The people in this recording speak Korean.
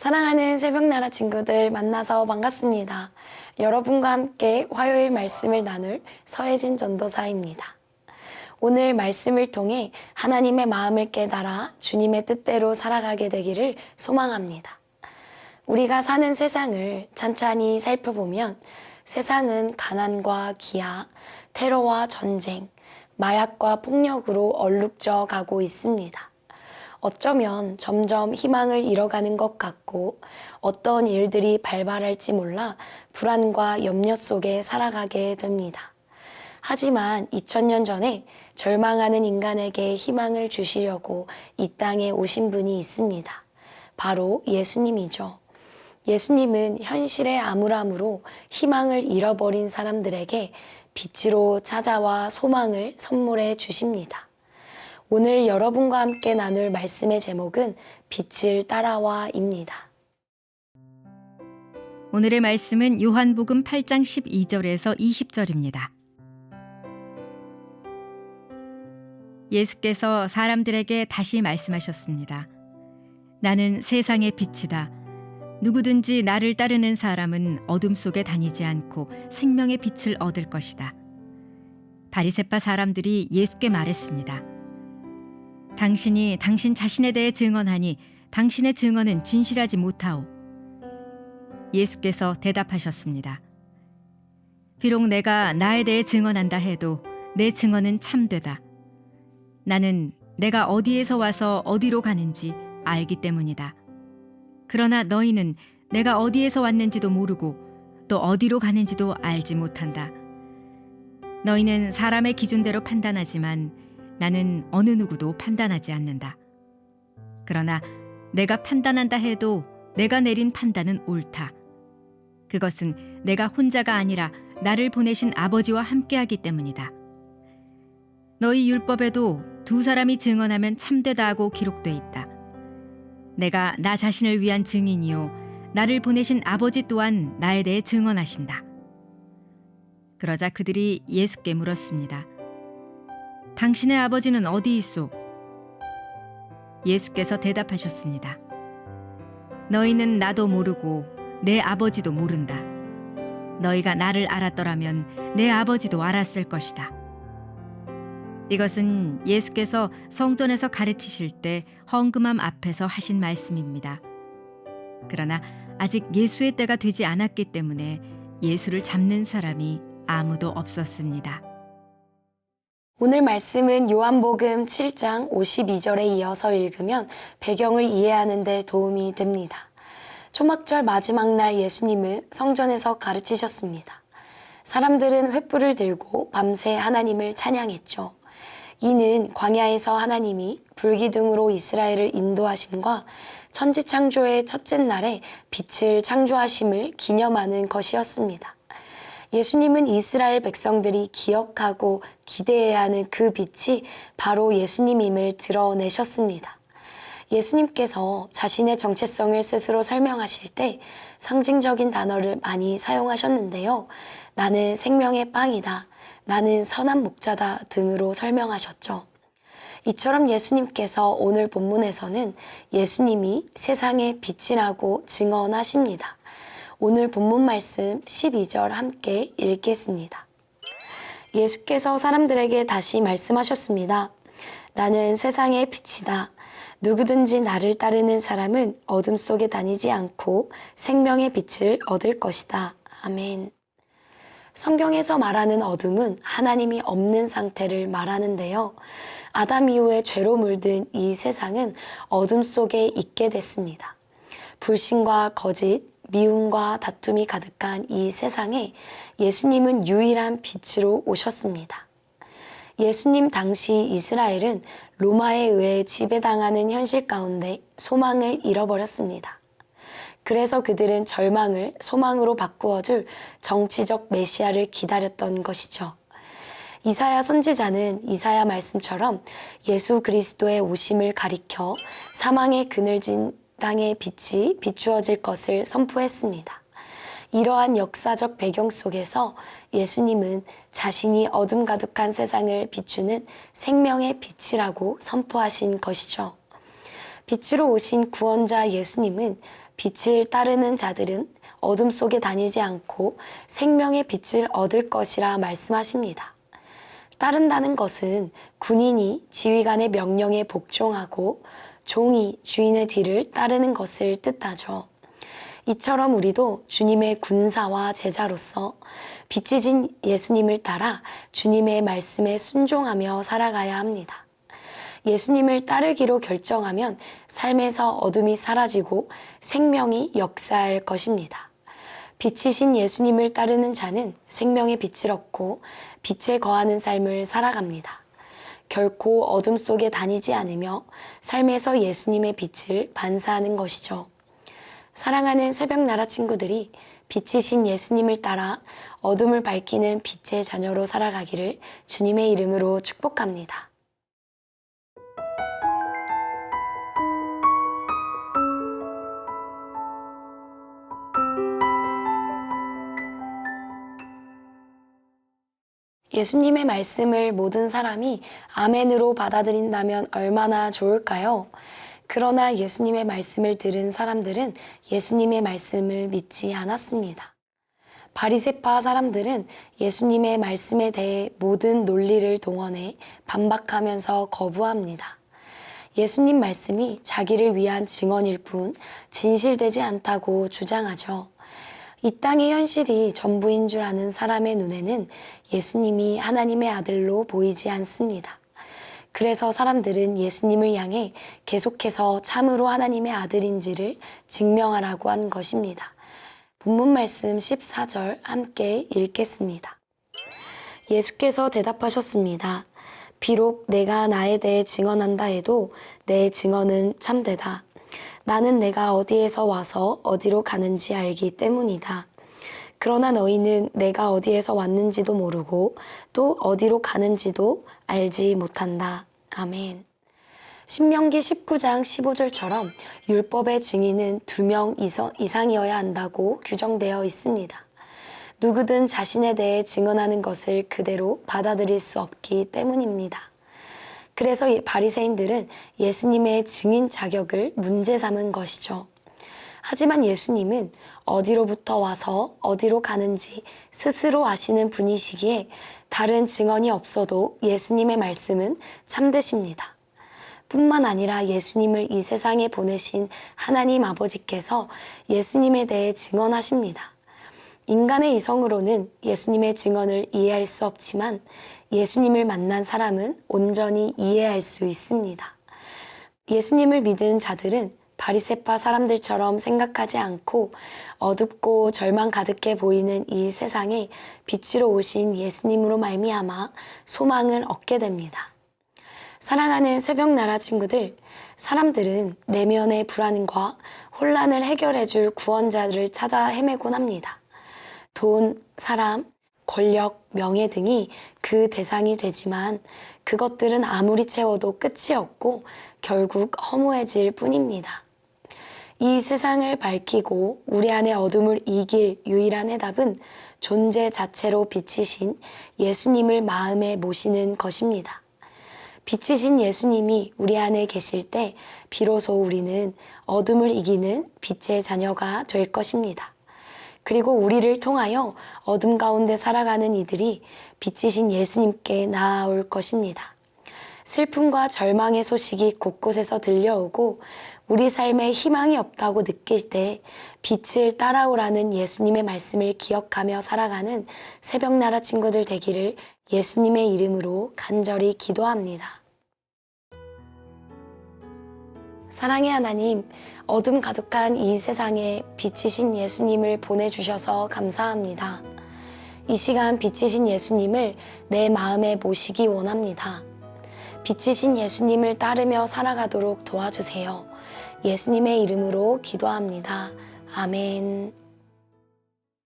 사랑하는 새벽나라 친구들 만나서 반갑습니다. 여러분과 함께 화요일 말씀을 나눌 서혜진 전도사입니다. 오늘 말씀을 통해 하나님의 마음을 깨달아 주님의 뜻대로 살아가게 되기를 소망합니다. 우리가 사는 세상을 찬찬히 살펴보면 세상은 가난과 기아, 테러와 전쟁, 마약과 폭력으로 얼룩져 가고 있습니다. 어쩌면 점점 희망을 잃어가는 것 같고 어떤 일들이 발발할지 몰라 불안과 염려 속에 살아가게 됩니다. 하지만 2000년 전에 절망하는 인간에게 희망을 주시려고 이 땅에 오신 분이 있습니다. 바로 예수님이죠. 예수님은 현실의 암울함으로 희망을 잃어버린 사람들에게 빛으로 찾아와 소망을 선물해 주십니다. 오늘 여러분과 함께 나눌 말씀의 제목은 빛을 따라와입니다. 오늘의 말씀은 요한복음 8장 12절에서 20절입니다. 예수께서 사람들에게 다시 말씀하셨습니다. 나는 세상의 빛이다. 누구든지 나를 따르는 사람은 어둠 속에 다니지 않고 생명의 빛을 얻을 것이다. 바리새파 사람들이 예수께 말했습니다. 당신이 당신 자신에 대해 증언하니 당신의 증언은 진실하지 못하오. 예수께서 대답하셨습니다. 비록 내가 나에 대해 증언한다 해도 내 증언은 참되다. 나는 내가 어디에서 와서 어디로 가는지 알기 때문이다. 그러나 너희는 내가 어디에서 왔는지도 모르고 또 어디로 가는지도 알지 못한다. 너희는 사람의 기준대로 판단하지만 나는 어느 누구도 판단하지 않는다. 그러나 내가 판단한다 해도 내가 내린 판단은 옳다. 그것은 내가 혼자가 아니라 나를 보내신 아버지와 함께하기 때문이다. 너희 율법에도 두 사람이 증언하면 참되다 하고 기록돼 있다. 내가 나 자신을 위한 증인이요 나를 보내신 아버지 또한 나에 대해 증언하신다. 그러자 그들이 예수께 물었습니다. 당신의 아버지는 어디 있소? 예수께서 대답하셨습니다. 너희는 나도 모르고 내 아버지도 모른다. 너희가 나를 알았더라면 내 아버지도 알았을 것이다. 이것은 예수께서 성전에서 가르치실 때 헌금함 앞에서 하신 말씀입니다. 그러나 아직 예수의 때가 되지 않았기 때문에 예수를 잡는 사람이 아무도 없었습니다. 오늘 말씀은 요한복음 7장 52절에 이어서 읽으면 배경을 이해하는 데 도움이 됩니다. 초막절 마지막 날 예수님은 성전에서 가르치셨습니다. 사람들은 횃불을 들고 밤새 하나님을 찬양했죠. 이는 광야에서 하나님이 불기둥으로 이스라엘을 인도하심과 천지창조의 첫째 날에 빛을 창조하심을 기념하는 것이었습니다. 예수님은 이스라엘 백성들이 기억하고 기대해야 하는 그 빛이 바로 예수님임을 드러내셨습니다. 예수님께서 자신의 정체성을 스스로 설명하실 때 상징적인 단어를 많이 사용하셨는데요. 나는 생명의 빵이다. 나는 선한 목자다 등으로 설명하셨죠. 이처럼 예수님께서 오늘 본문에서는 예수님이 세상의 빛이라고 증언하십니다. 오늘 본문 말씀 12절 함께 읽겠습니다. 예수께서 사람들에게 다시 말씀하셨습니다. 나는 세상의 빛이다. 누구든지 나를 따르는 사람은 어둠 속에 다니지 않고 생명의 빛을 얻을 것이다. 아멘. 성경에서 말하는 어둠은 하나님이 없는 상태를 말하는데요. 아담 이후에 죄로 물든 이 세상은 어둠 속에 있게 됐습니다. 불신과 거짓, 미움과 다툼이 가득한 이 세상에 예수님은 유일한 빛으로 오셨습니다. 예수님 당시 이스라엘은 로마에 의해 지배당하는 현실 가운데 소망을 잃어버렸습니다. 그래서 그들은 절망을 소망으로 바꾸어줄 정치적 메시아를 기다렸던 것이죠. 이사야 선지자는 이사야 말씀처럼 예수 그리스도의 오심을 가리켜 사망의 그늘진 땅의 빛이 비추어질 것을 선포했습니다. 이러한 역사적 배경 속에서 예수님은 자신이 어둠 가득한 세상을 비추는 생명의 빛이라고 선포하신 것이죠. 빛으로 오신 구원자 예수님은 빛을 따르는 자들은 어둠 속에 다니지 않고 생명의 빛을 얻을 것이라 말씀하십니다. 따른다는 것은 군인이 지휘관의 명령에 복종하고 종이 주인의 뒤를 따르는 것을 뜻하죠. 이처럼 우리도 주님의 군사와 제자로서 빛이 진 예수님을 따라 주님의 말씀에 순종하며 살아가야 합니다. 예수님을 따르기로 결정하면 삶에서 어둠이 사라지고 생명이 역사할 것입니다. 빛이신 예수님을 따르는 자는 생명의 빛을 얻고 빛에 거하는 삶을 살아갑니다. 결코 어둠 속에 다니지 않으며 삶에서 예수님의 빛을 반사하는 것이죠. 사랑하는 새벽나라 친구들이 빛이신 예수님을 따라 어둠을 밝히는 빛의 자녀로 살아가기를 주님의 이름으로 축복합니다. 예수님의 말씀을 모든 사람이 아멘으로 받아들인다면 얼마나 좋을까요? 그러나 예수님의 말씀을 들은 사람들은 예수님의 말씀을 믿지 않았습니다. 바리새파 사람들은 예수님의 말씀에 대해 모든 논리를 동원해 반박하면서 거부합니다. 예수님 말씀이 자기를 위한 증언일 뿐 진실되지 않다고 주장하죠. 이 땅의 현실이 전부인 줄 아는 사람의 눈에는 예수님이 하나님의 아들로 보이지 않습니다. 그래서 사람들은 예수님을 향해 계속해서 참으로 하나님의 아들인지를 증명하라고 한 것입니다. 본문 말씀 14절 함께 읽겠습니다. 예수께서 대답하셨습니다. 비록 내가 나에 대해 증언한다 해도 내 증언은 참되다. 나는 내가 어디에서 와서 어디로 가는지 알기 때문이다. 그러나 너희는 내가 어디에서 왔는지도 모르고 또 어디로 가는지도 알지 못한다. 아멘. 신명기 19장 15절처럼 율법의 증인은 2명 이상이어야 한다고 규정되어 있습니다. 누구든 자신에 대해 증언하는 것을 그대로 받아들일 수 없기 때문입니다. 그래서 바리새인들은 예수님의 증인 자격을 문제 삼은 것이죠. 하지만 예수님은 어디로부터 와서 어디로 가는지 스스로 아시는 분이시기에 다른 증언이 없어도 예수님의 말씀은 참되십니다. 뿐만 아니라 예수님을 이 세상에 보내신 하나님 아버지께서 예수님에 대해 증언하십니다. 인간의 이성으로는 예수님의 증언을 이해할 수 없지만 예수님을 만난 사람은 온전히 이해할 수 있습니다. 예수님을 믿은 자들은 바리새파 사람들처럼 생각하지 않고 어둡고 절망 가득해 보이는 이 세상에 빛으로 오신 예수님으로 말미암아 소망을 얻게 됩니다. 사랑하는 새벽나라 친구들, 사람들은 내면의 불안과 혼란을 해결해 줄 구원자를 찾아 헤매곤 합니다. 돈, 사람, 권력, 명예 등이 그 대상이 되지만 그것들은 아무리 채워도 끝이 없고 결국 허무해질 뿐입니다. 이 세상을 밝히고 우리 안의 어둠을 이길 유일한 해답은 존재 자체로 빛이신 예수님을 마음에 모시는 것입니다. 빛이신 예수님이 우리 안에 계실 때 비로소 우리는 어둠을 이기는 빛의 자녀가 될 것입니다. 그리고 우리를 통하여 어둠 가운데 살아가는 이들이 빛이신 예수님께 나아올 것입니다. 슬픔과 절망의 소식이 곳곳에서 들려오고 우리 삶에 희망이 없다고 느낄 때 빛을 따라오라는 예수님의 말씀을 기억하며 살아가는 새벽나라 친구들 되기를 예수님의 이름으로 간절히 기도합니다. 사랑의 하나님, 어둠 가득한 이 세상에 빛이신 예수님을 보내주셔서 감사합니다. 이 시간 빛이신 예수님을 내 마음에 모시기 원합니다. 빛이신 예수님을 따르며 살아가도록 도와주세요. 예수님의 이름으로 기도합니다. 아멘.